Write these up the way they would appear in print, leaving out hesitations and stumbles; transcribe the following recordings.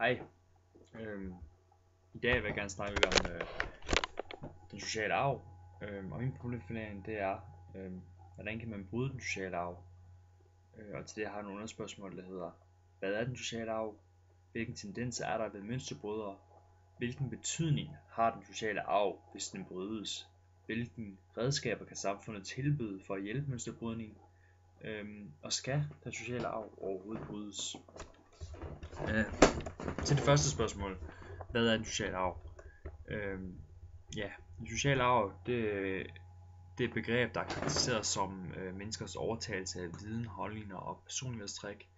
Hej. I dag vil jeg gerne snakke lidt om den sociale arv. Og min problemstilling det er, hvordan kan man bryde den sociale arv? Og til det har jeg nogle underspørgsmål, der hedder, hvad er den sociale arv? Hvilke tendenser er der ved mønsterbrydere? Hvilken betydning har den sociale arv, hvis den brydes? Hvilke redskaber kan samfundet tilbyde for at hjælpe mønsterbrydning? Og skal den sociale arv overhovedet brydes? Til det første spørgsmål, hvad er den sociale arv? Den sociale arv, det er et begreb, der er karakteriseret som menneskers overtagelse af viden, holdninger og personlighedstræk,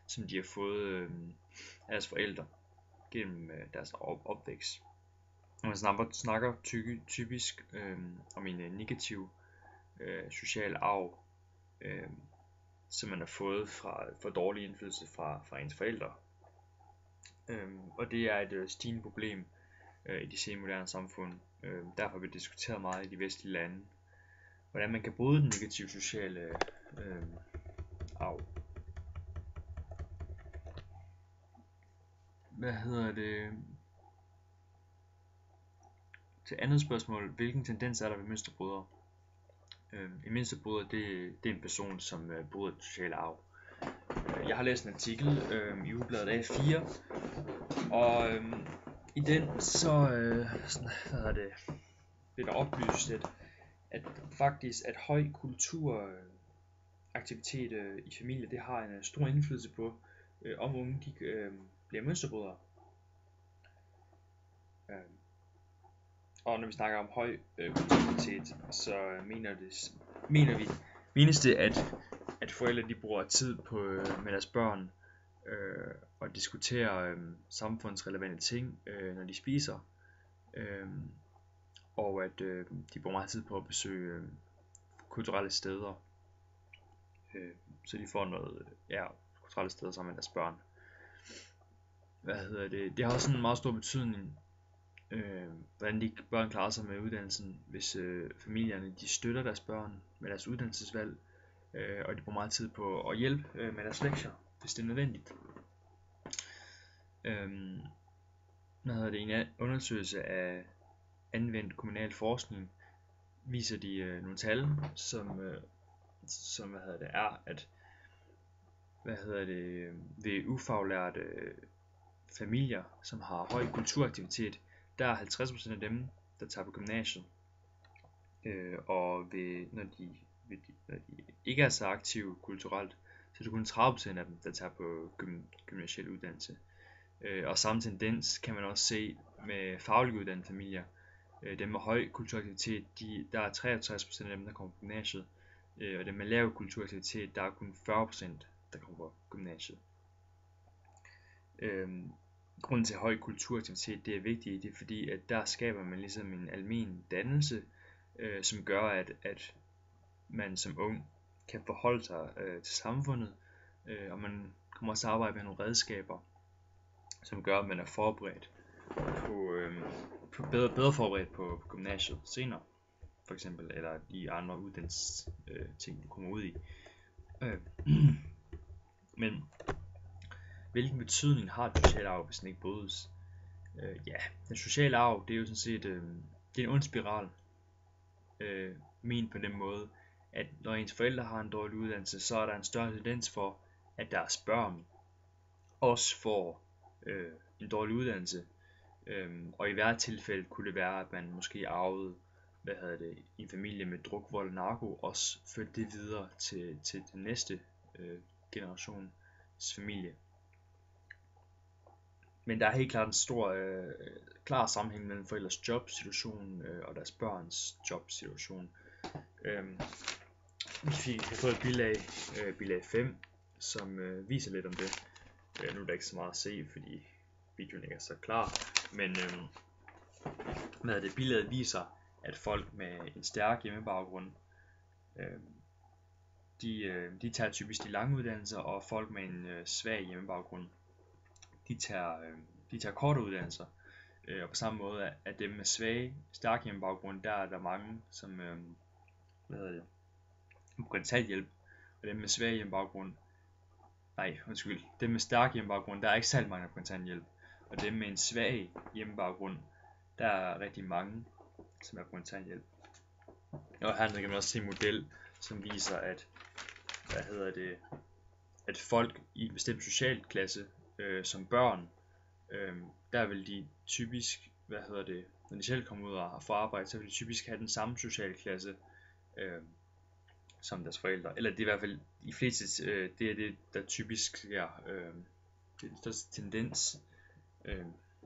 som de har fået af deres forældre gennem deres opvækst. Og man snakker typisk om en negativ social arv, som man har fået fra dårlig indflydelse fra ens forældre. Og det er et stigende problem i de senmoderne samfund. Derfor bliver det diskuteret meget i de vestlige lande, hvordan man kan bryde den negative sociale arv. Til andet spørgsmål, hvilken tendens er der ved mønsterbrydere? En mønsterbryder, det er en person, som bryder den sociale arv. Jeg har læst en artikel i ugebladet A4, og i den så bliver der oplyst, at faktisk at høj kulturaktivitet i familie, det har en stor indflydelse på, om unge de bliver mønsterbrydere. Og når vi snakker om høj kulturaktivitet, så menes det, at forældre de bruger tid med deres børn og diskuterer samfundsrelevante ting, når de spiser, og at de bruger meget tid på at besøge kulturelle steder, så de får noget kulturelle steder sammen med deres børn. Det har også en meget stor betydning, hvordan de børn klarer sig med uddannelsen, hvis familierne de støtter deres børn med deres uddannelsesvalg, og de bruger meget tid på at hjælpe med deres lektier, hvis det er nødvendigt. En undersøgelse af anvendt kommunal forskning viser de nogle tal, som er, at ved ufaglærte familier, som har høj kulturaktivitet, der er 50% af dem, der tager på gymnasiet. Og når de ikke er så aktive kulturelt, så er det kun 30% af dem, der tager på gymnasial uddannelse. Og samme tendens kan man også se med fagligt uddannede familier. Dem med høj kulturaktivitet, der er 63% af dem, der kommer på gymnasiet. Og dem med lav kulturaktivitet, der er kun 40%, der kommer på gymnasiet. Grunden til høj kulturaktivitet, det er vigtigt, det er fordi, at der skaber man ligesom en almen dannelse, som gør, at man som ung kan forholde sig til samfundet, og man kommer også at arbejde med nogle redskaber, som gør, at man er forberedt bedre forberedt på gymnasiet senere, for eksempel, eller de andre uddannelsesting, du kommer ud i. Men hvilken betydning har den sociale arv, hvis den ikke brydes? Den sociale arv, det er jo sådan set det er en ond spiral. Men på den måde, at når ens forældre har en dårlig uddannelse, så er der en større tendens for, at deres børn også får en dårlig uddannelse. Og i hvert tilfælde kunne det være, at man måske arvede i en familie med druk, vold og narko, også førte det videre til den næste generations familie. Men der er helt klart en stor klar sammenhæng mellem forældres jobsituation og deres børns jobsituation. Vi har fået et bilag 5, som viser lidt om det. Nu er der ikke så meget at se, fordi videoen ikke er så klar, men bilaget viser, at folk med en stærk hjemmebaggrund, de tager typisk de lange uddannelser, og folk med en svag hjemmebaggrund, de tager korte uddannelser. Og på samme måde at dem med stærk hjemmebaggrund, der er der mange, som på kontanthjælp, og dem med dem med stærk hjemmebaggrund, der er ikke særlig mange på kontanthjælp. og dem med en svag hjemmebaggrund, der er rigtig mange, som er på kontanthjælp. Og her kan man også se en model, som viser, at at folk i en bestemt social klasse, som børn, der vil de typisk, når de selv kommer ud og får arbejde, så vil de typisk have den samme sociale klasse som deres forældre. Eller det er i hvert fald de fleste, det er det, der typisk sker. Det er den største tendens.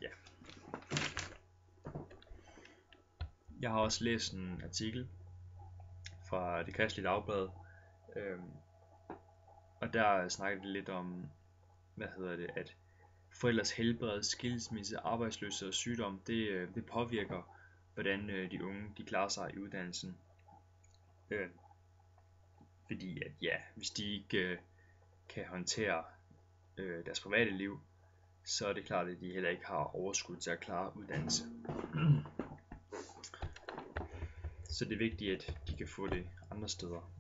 Ja. Jeg har også læst en artikel fra Det Kristelige Dagblad, og der snakkede det lidt om, at forældres helbred, skilsmisse, arbejdsløshed og sygdom, det påvirker, hvordan de unge de klarer sig i uddannelsen. Fordi at hvis de ikke kan håndtere deres private liv, så er det klart, at de heller ikke har overskud til at klare uddannelse. Så det er vigtigt, at de kan få det andre steder.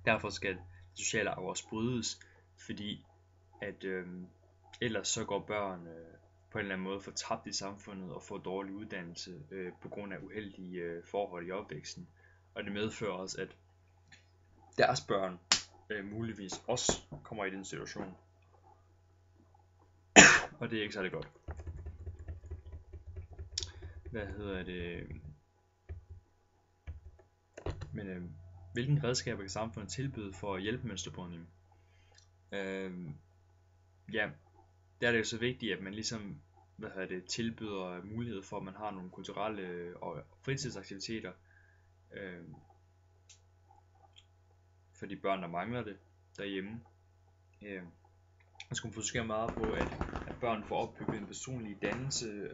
Derfor skal det sociale arv også brydes, fordi at ellers så går børn på en eller anden måde fortabt i samfundet og får dårlig uddannelse på grund af uheldige forhold i opvæksten. Og det medfører også, at deres børn muligvis også kommer i den situation. Og det er ikke særlig godt. Men hvilke redskaber kan samfundet tilbyde for at hjælpe mønsterbrydning? Der er det jo så vigtigt, at man ligesom tilbyder mulighed for, at man har nogle kulturelle og fritidsaktiviteter for de børn, der mangler det derhjemme. Man skal fokusere meget på, at børn får opbygget en personlig dannelse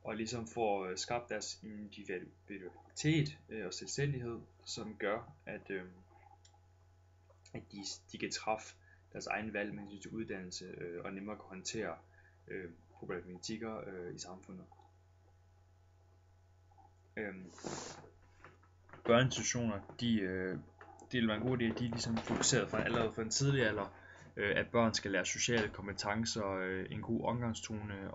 og ligesom får skabt deres individualitet og selvstændighed, som gør, at de kan træffe deres egen valg med sin uddannelse og nemmere kan håndtere problematikker i samfundet. Børneinstitutioner, det vil være en god idé, at de ligesom fokuserer allerede fra en tidlig alder, at børn skal lære sociale kompetencer, en god omgangstone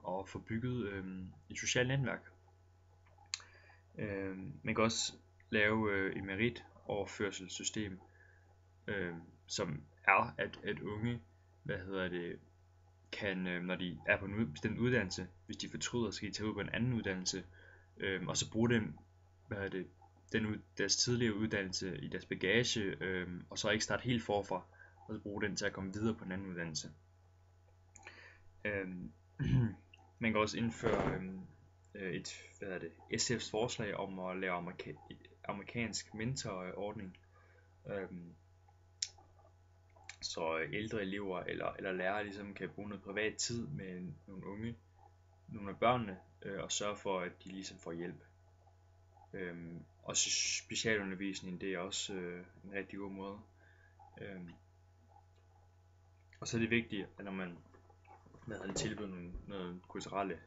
og få bygget et socialt netværk. Man kan også lave et meritoverførselssystem, som er, at unge, kan, når de er på en bestemt uddannelse, hvis de fortryder, skal de tage ud på en anden uddannelse, og så bruge dem, deres tidligere uddannelse i deres bagage, og så ikke starte helt forfra, og så bruge den til at komme videre på en anden uddannelse. Man kan også indføre SF's forslag om at lave amerikansk mentorordning, så ældre elever eller lærere ligesom kan bruge noget privat tid med nogle af børnene, og sørge for, at de ligesom får hjælp. Og specialundervisning, det er også en rigtig god måde. Og så er det vigtigt, at når man tilbyder nogle kulturelle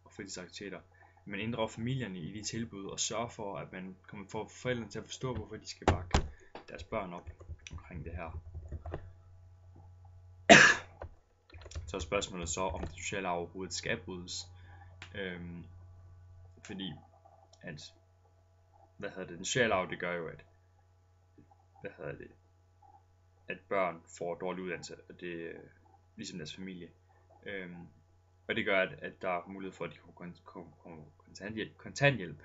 og fritidsaktiviteter, man inddrager familierne i de tilbud og sørger for, at man kommer for forældrene til at forstå, hvorfor de skal bakke deres børn op omkring det her. Så er spørgsmålet så, om det sociale arv overhovedet skal brydes. Fordi at den sociale arv, det gør jo, at børn får dårlig uddannelse, og det er ligesom deres familie. Og det gør, at der er mulighed for, at de kan kontanthjælp.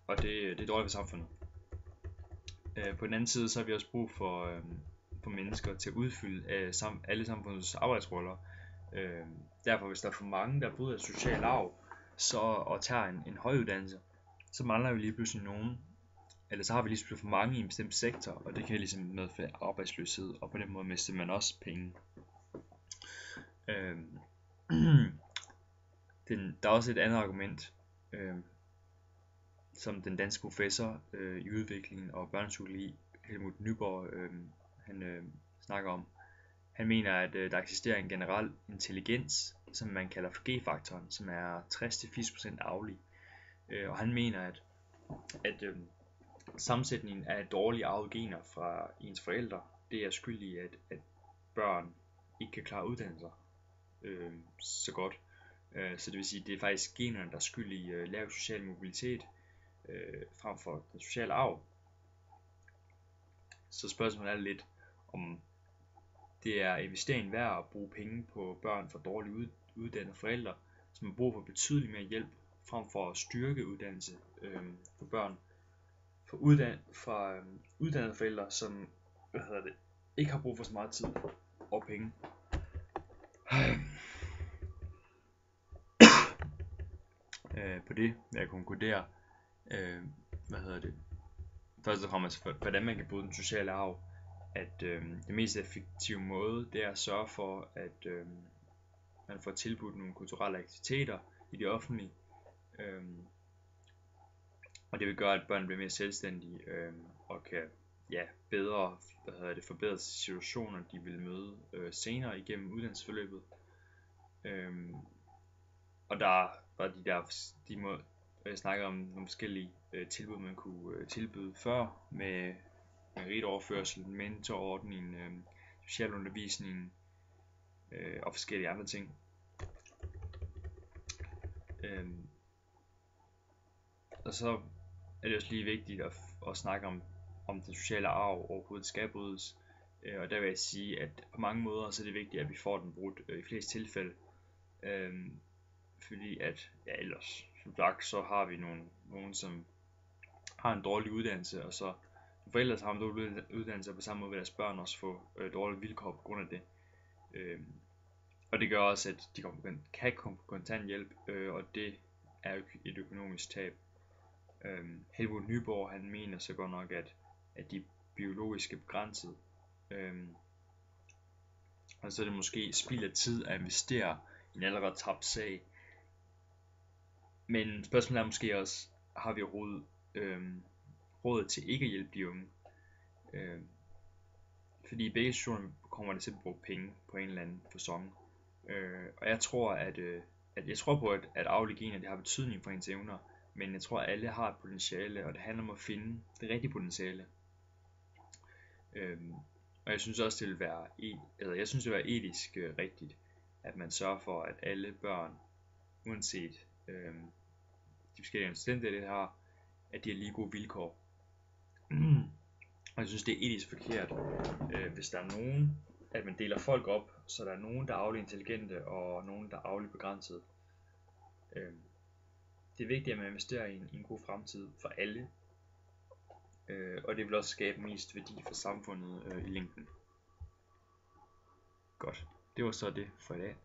Og det er dårligt for samfundet. På den anden side, så har vi også brug for mennesker til at udfylde alle samfundets arbejdsroller. Derfor, hvis der er for mange, der bryder social arv, og tager en høj uddannelse, så mangler vi lige pludselig nogen, eller så har vi lige pludselig for mange i en bestemt sektor, og det kan ligesom medføre arbejdsløshed, og på den måde mister man også penge. Der er også et andet argument, som den danske professor i udvikling og børnepsykologi, Helmut Nyborg, han snakker om. Han mener, at der eksisterer en generel intelligens, som man kalder for G-faktoren, som er 60-80% arvelig. Og han mener, at sammensætningen af dårlige arvede gener fra ens forældre, det er skyld i, at børn ikke kan klare uddannelser så godt. Så det vil sige, at det er faktisk generne, der er skyld i lav social mobilitet frem for den sociale arv. Så spørgsmålet er lidt, om det er investering værd at bruge penge på børn for dårligt uddannede forældre, som har brug for betydelig mere hjælp, frem for at styrke uddannelse for børn for uddannede forældre, som ikke har brug for så meget tid og penge. På det vil jeg konkludere, først og fremmest, hvordan man kan bruge den sociale arv, at det mest effektive måde, det er at sørge for, at man får tilbudt nogle kulturelle aktiviteter i det offentlige, og det vil gøre, at børn bliver mere selvstændige og kan bedre forbedre situationer, de vil møde senere igennem uddannelsesforløbet. Og der var jeg snakkede om nogle forskellige tilbud, man kunne tilbyde før, med meritoverførsel, mentorordning, specialundervisning og forskellige andre ting. Og så er det også lige vigtigt at snakke om den sociale arv overhovedet skal brydes. Og der vil jeg sige, at på mange måder så er det vigtigt, at vi får den brudt i flest tilfælde. Fordi at ellers, som sagt, så har vi nogen som har en dårlig uddannelse, og så forældre, der har en dårlig uddannelse, og på samme måde vil deres børn også få dårlige vilkår på grund af det. Og det gør også, at de kan komme på kontanthjælp, og det er jo et økonomisk tab. Helmut Nyborg, han mener så godt nok, at de biologiske begrænset, og så er det måske spild af tid at investere i en allerede tabt sag. Men spørgsmålet er måske også, har vi råd til ikke at hjælpe de unge? Fordi i begge situationer kommer det til at bruge penge på en eller anden facon. Og jeg tror på, at arvelige gener det har betydning for ens evner, men jeg tror, at alle har et potentiale, og det handler om at finde det rigtige potentiale. Og jeg synes også, det vil være etisk rigtigt, at man sørger for, at alle børn, uanset de forskellige omstændigheder, det har, at de har lige gode vilkår. Og jeg synes, det er etisk forkert, hvis der er nogen, at man deler folk op, så der er nogen, der er arveligt intelligente, og nogen, der er arveligt begrænset. Det er vigtigt, at man investerer i en god fremtid for alle, og det vil også skabe mest værdi for samfundet i længden. Godt, det var så det for i dag.